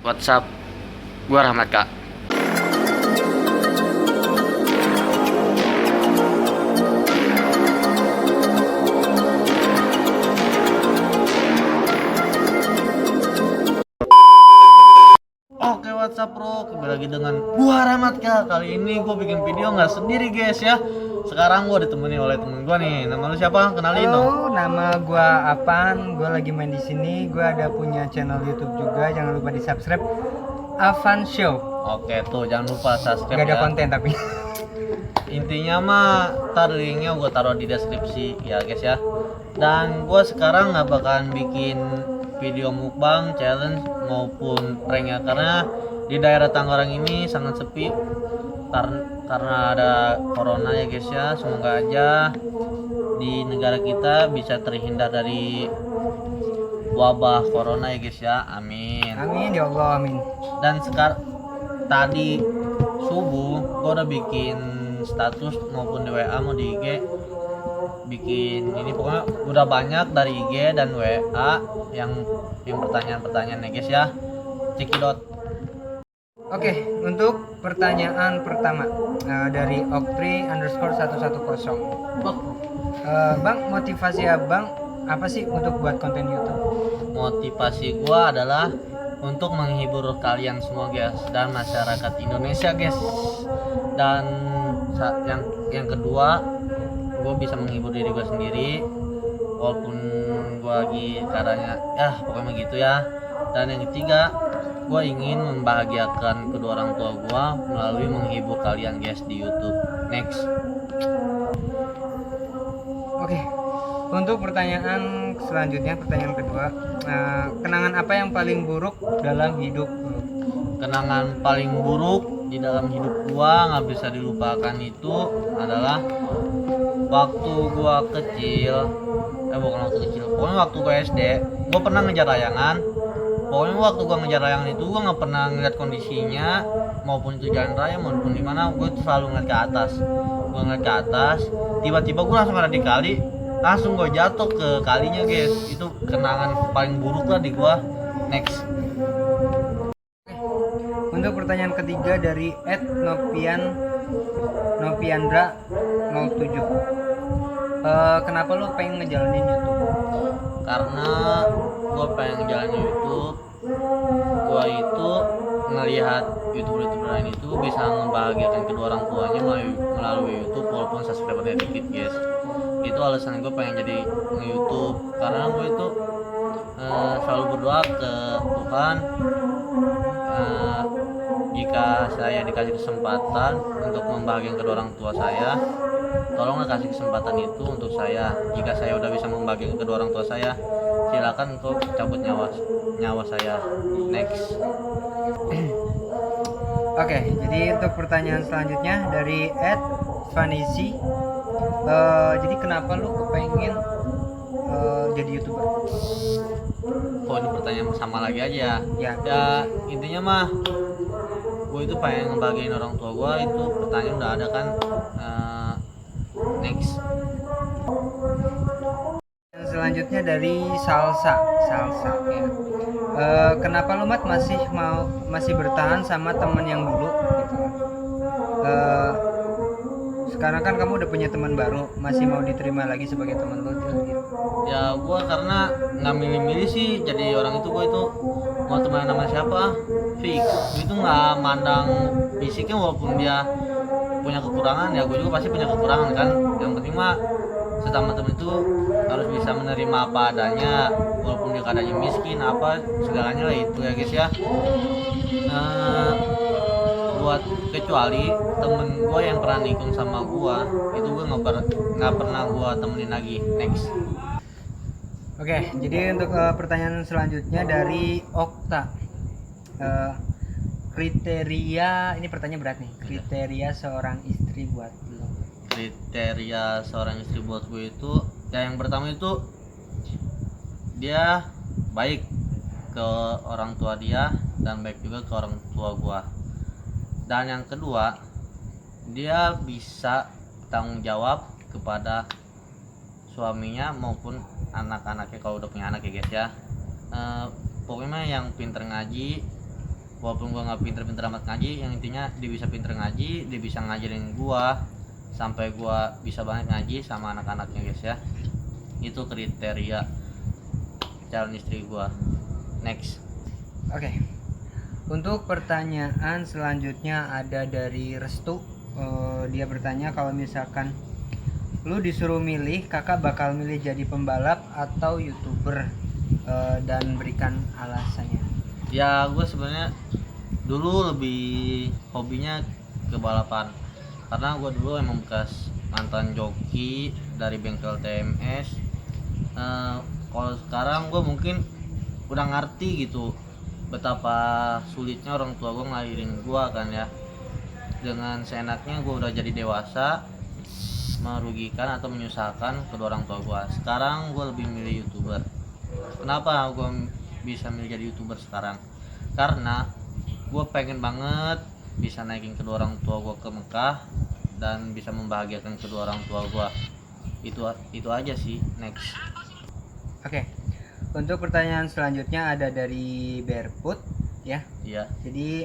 WhatsApp gua Rahmat Kak. Oke, WhatsApp bro, kembali lagi dengan gua Rahmat Kak. Kali ini gua bikin video nggak sendiri guys ya. Sekarang gua ditemani oleh temen gua nih. Nama lu siapa? Kenalin dong. Halo, nama gua Apan. Gua lagi main di sini. Gua ada punya channel YouTube juga. Jangan lupa di subscribe. Avan Show. Oke tuh, jangan lupa subscribe Gak ada ya. konten tapi. Intinya mah ntar linknya gua taruh di deskripsi ya guys ya. Dan gua sekarang nggak bakalan bikin video mukbang, challenge maupun prank ya, karena di daerah Tangerang ini sangat sepi karena ada corona ya guys ya. Semoga aja di negara kita bisa terhindar dari wabah corona ya guys ya, amin. Amin ya Allah, amin. Dan sekarang tadi subuh gua udah bikin status maupun di WA mau di IG, bikin ini pokoknya udah banyak dari IG dan WA yang pertanyaan-pertanyaan ya guys ya. Cekidot. Oke, untuk pertanyaan pertama dari Oktri_110. Bang, motivasi abang apa sih untuk buat konten YouTube? Motivasi gua adalah untuk menghibur kalian semua guys dan masyarakat Indonesia guys. Dan yang kedua, gue bisa menghibur diri gue sendiri walaupun gue lagi keadaannya pokoknya gitu ya. Dan yang ketiga, gue ingin membahagiakan kedua orang tua gue melalui menghibur kalian guys di YouTube. Next. Oke, untuk pertanyaan selanjutnya, pertanyaan kedua, kenangan apa yang paling buruk dalam hidup lu? Kenangan paling buruk di dalam hidup gua nggak bisa dilupakan itu adalah waktu gua kecil, bukan waktu kecil, pokoknya waktu gua SD. Gua pernah ngejar layangan. Pokoknya waktu gua ngejar layangan itu gua nggak pernah ngeliat kondisinya, maupun itu jalan raya maupun di mana, gua selalu ngeliat ke atas. Gua ngeliat ke atas, tiba-tiba gua langsung ada di kali, langsung gua jatuh ke kalinya guys. Itu kenangan paling buruk lah di gua. Next. Untuk pertanyaan ketiga dari @nopiandra 07. Kenapa lu pengen ngejalanin YouTube? Karena gue pengen jalan YouTube. Gue itu ngelihat youtuber lain itu bisa membahagiakan kedua orang tuanya melalui YouTube walaupun subscribernya dikit guys. Itu alasan gue pengen jadi nge-YouTube, karena gue itu selalu berdoa ke Tuhan, jika saya dikasih kesempatan untuk membahagiakan kedua orang tua saya, tolonglah kasih kesempatan itu untuk saya. Jika saya udah bisa membahagiakan kedua orang tua saya, silakan kau cabut nyawa saya. Next. Oke, jadi untuk pertanyaan selanjutnya dari @vanisi. Jadi kenapa lu kepengen jadi YouTuber? Oh, ini pertanyaan sama lagi aja Ya. ya. Intinya mah gue itu pengen ngebahagiain orang tua gue. Itu pertanyaan udah ada kan. Next. Yang selanjutnya dari Salsa ya. Kenapa lu Mat masih bertahan sama teman yang dulu gitu? Sekarang kan kamu udah punya teman baru, masih mau diterima lagi sebagai teman lu gitu? Ya gue karena nggak milih-milih sih jadi orang itu. Gue itu mau teman nama siapa fix. Gue itu nggak mandang fisiknya, walaupun dia punya kekurangan ya gue juga pasti punya kekurangan kan. Yang penting mah sesama temen itu harus bisa menerima apa adanya, walaupun dia keadaannya miskin apa segalanya lah itu ya guys ya. Buat kecuali temen gue yang pernah nikung sama gue, itu gue nggak pernah gue temenin lagi. Next. Oke, jadi untuk pertanyaan selanjutnya dari Okta. Kriteria, ini pertanyaan berat nih. Kriteria seorang istri buat lo. Kriteria seorang istri buat gue itu ya, yang pertama itu dia baik ke orang tua dia dan baik juga ke orang tua gue. Dan yang kedua, dia bisa tanggung jawab kepada suaminya maupun anak-anaknya kalau udah punya anak ya guys ya. Pokoknya yang pinter ngaji, walaupun gua nggak pinter-pinter amat ngaji, yang intinya dia bisa pinter ngaji, dia bisa ngajarin gua sampai gua bisa banget ngaji sama anak-anaknya guys ya. Itu kriteria calon istri gua. Next. Oke. Untuk pertanyaan selanjutnya ada dari Restu. Dia bertanya, kalau misalkan lu disuruh milih, kakak bakal milih jadi pembalap atau YouTuber, dan berikan alasannya. Ya gue sebenarnya dulu lebih hobinya ke balapan, karena gue dulu emang bekas mantan joki dari bengkel TMS. Kalau sekarang gue mungkin udah ngerti gitu betapa sulitnya orang tua gue ngelahirin gue kan ya. Dengan seenaknya gue udah jadi dewasa, merugikan atau menyusahkan kedua orang tua gue. Sekarang gue lebih milih YouTuber. Kenapa gue bisa milih jadi YouTuber sekarang? Karena gue pengen banget bisa naikin kedua orang tua gue ke Mekah dan bisa membahagiakan kedua orang tua gue. Itu aja sih. Next. Oke. Untuk pertanyaan selanjutnya ada dari Barefoot ya. Iya. Jadi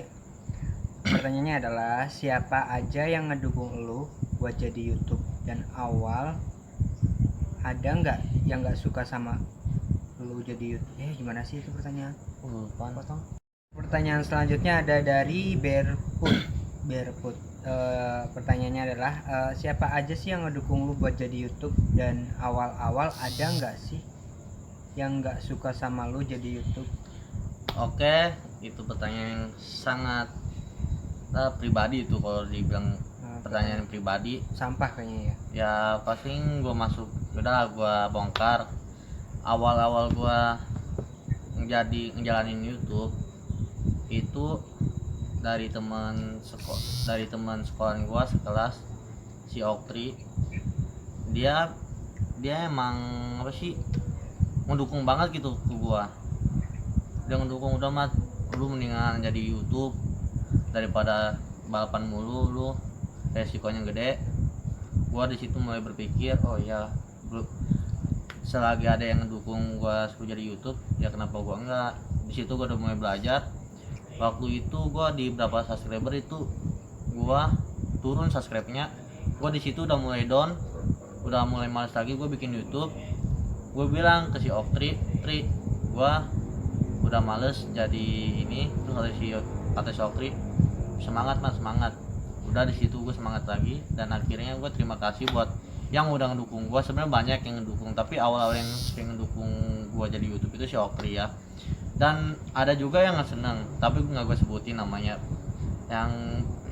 pertanyaannya adalah, siapa aja yang ngedukung lu buat jadi YouTube, dan awal ada nggak yang nggak suka sama lu jadi YouTube? Gimana sih itu pertanyaan? Potong. Pertanyaan selanjutnya ada dari Barefoot. Pertanyaannya adalah, siapa aja sih yang ngedukung lu buat jadi YouTube, dan awal-awal ada nggak sih yang nggak suka sama lu jadi YouTube? Oke, itu pertanyaan yang sangat pribadi itu. Kalau dibilang pertanyaan pribadi, sampah kayaknya ya. Ya pasti gue masuk, udah gue bongkar. Awal-awal gue ngejalanin YouTube itu dari teman sekolah gue sekelas, si Oktri. Dia emang apa sih, mendukung banget gitu ke gue. Dia ngedukung, udah mat, lu mendingan jadi YouTube daripada balapan mulu, lu resikonya gede. Gua di situ mulai berpikir, oh ya, selagi ada yang ngedukung gua suruh jadi YouTube, ya kenapa gua enggak. Di situ gua udah mulai belajar. Waktu itu gua di berapa subscriber itu gua turun subscribe-nya. Gua di situ udah mulai down, udah mulai malas lagi gua bikin YouTube. Gua bilang ke si Oktri, gua udah males jadi ini. Terus kata si Oktri, semangat mas, semangat. Udah di situ gue semangat lagi, dan akhirnya gue terima kasih buat yang udah ngedukung gue. Sebenarnya banyak yang ngedukung, tapi awal-awal yang ngedukung gue jadi YouTube itu si Okri ya. Dan ada juga yang nggak seneng, tapi nggak gue sebutin namanya.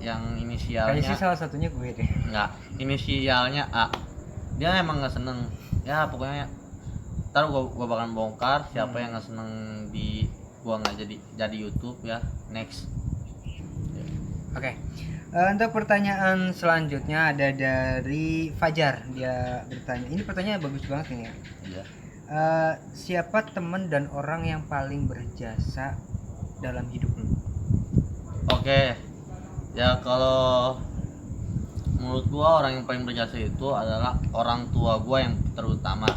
Yang inisialnya, kayaknya sih salah satunya gue deh. Nggak, inisialnya A. Dia emang nggak seneng. Ya pokoknya ntar gue bakal bongkar siapa yang nggak seneng di gue nggak jadi YouTube ya. Next. Oke. Untuk pertanyaan selanjutnya ada dari Fajar. Dia bertanya, ini pertanyaan bagus banget nih ya. Iya. Siapa teman dan orang yang paling berjasa dalam hidup lu? Oke. Ya kalau menurut gua orang yang paling berjasa itu adalah orang tua gua yang terutama.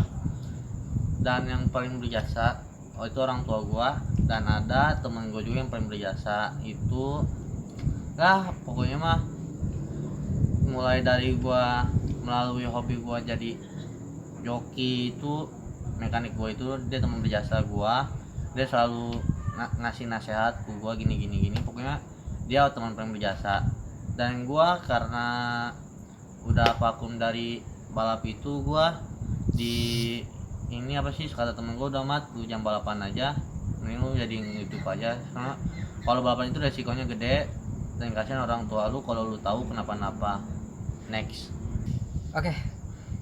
Dan yang paling berjasa itu orang tua gua, dan ada teman gua juga yang paling berjasa itu. Nah pokoknya mah mulai dari gua melalui hobi gua jadi joki itu, mekanik gua itu dia teman berjasa gua. Dia selalu ngasih nasihat ke gua gini. Pokoknya dia teman paling berjasa. Dan gua karena udah vakum dari balap itu, gua di ini apa sih, kata temen gua, udah mat lu jangan balapan aja, mending lu jadi YouTube aja, karena kalau balapan itu resikonya gede dan kasihan orang tua lu kalau lu tahu kenapa-napa. Next. Oke.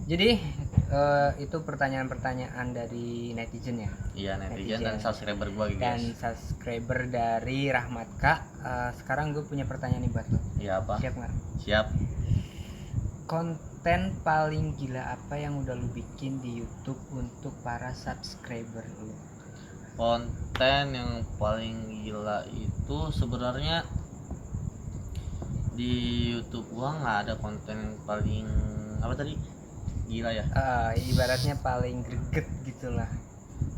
Jadi itu pertanyaan-pertanyaan dari netizen ya. Iya, netizen dan subscriber gua guys. Dan subscriber dari Rahmat Kak. Sekarang gue punya pertanyaan nih buat lo. Iya apa? Siap nggak? Siap. Konten paling gila apa yang udah lu bikin di YouTube untuk para subscriber lu? Konten yang paling gila itu sebenarnya di YouTube gua nggak ada konten yang paling apa tadi gila ya. Ibaratnya paling greget gitulah.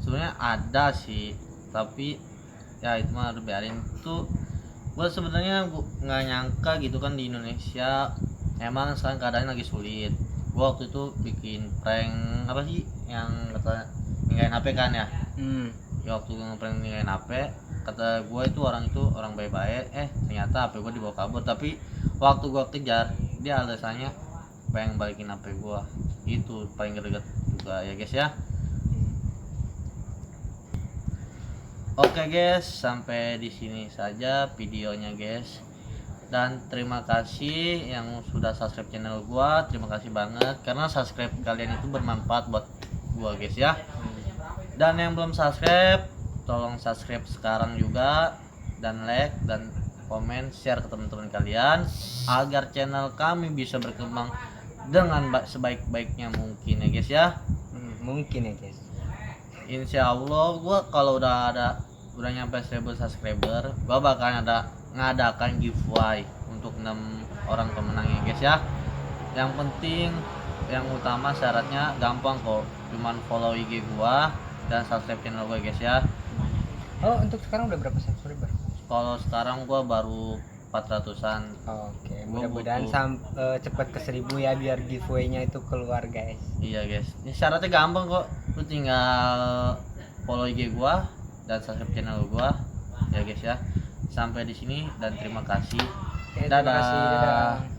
Sebenarnya ada sih, tapi ya itu mah harus biarin. Tuh Gue sebenarnya nggak nyangka gitu kan di Indonesia emang sekarang keadaannya lagi sulit. Gue waktu itu bikin prank apa sih yang kata ninggalin HP kan ya. Ya waktu gue ngeprank ninggalin HP, kata gue itu orang baik-baik, ternyata HP gue dibawa kabur. Tapi waktu gue kejar dia alasannya pengen balikin HP gue. Itu paling greget juga ya guys ya. Oke guys, sampai di sini saja videonya guys. Dan terima kasih yang sudah subscribe channel gua. Terima kasih banget karena subscribe kalian itu bermanfaat buat gua guys ya. Dan yang belum subscribe, tolong subscribe sekarang juga, dan like dan komen share ke teman-teman kalian agar channel kami bisa berkembang dengan sebaik-baiknya mungkin ya guys ya. Mungkin ya guys. Insya Allah gua kalau udah nyampe 1000 subscriber, gua bakal ngadakan giveaway untuk 6 orang pemenangnya guys ya. Yang penting, yang utama syaratnya gampang kok, cuman follow IG gua dan subscribe channel gua guys ya. Oh, untuk sekarang udah berapa subscriber? Kalau sekarang gua baru 400-an. Oke, mudah-mudahan cepat ke 1000 ya biar giveaway-nya itu keluar guys. Iya guys, ini syaratnya gampang kok, lu tinggal follow IG gua dan subscribe channel gua ya guys ya. Sampai di sini dan terima kasih. Terima kasih, dadah.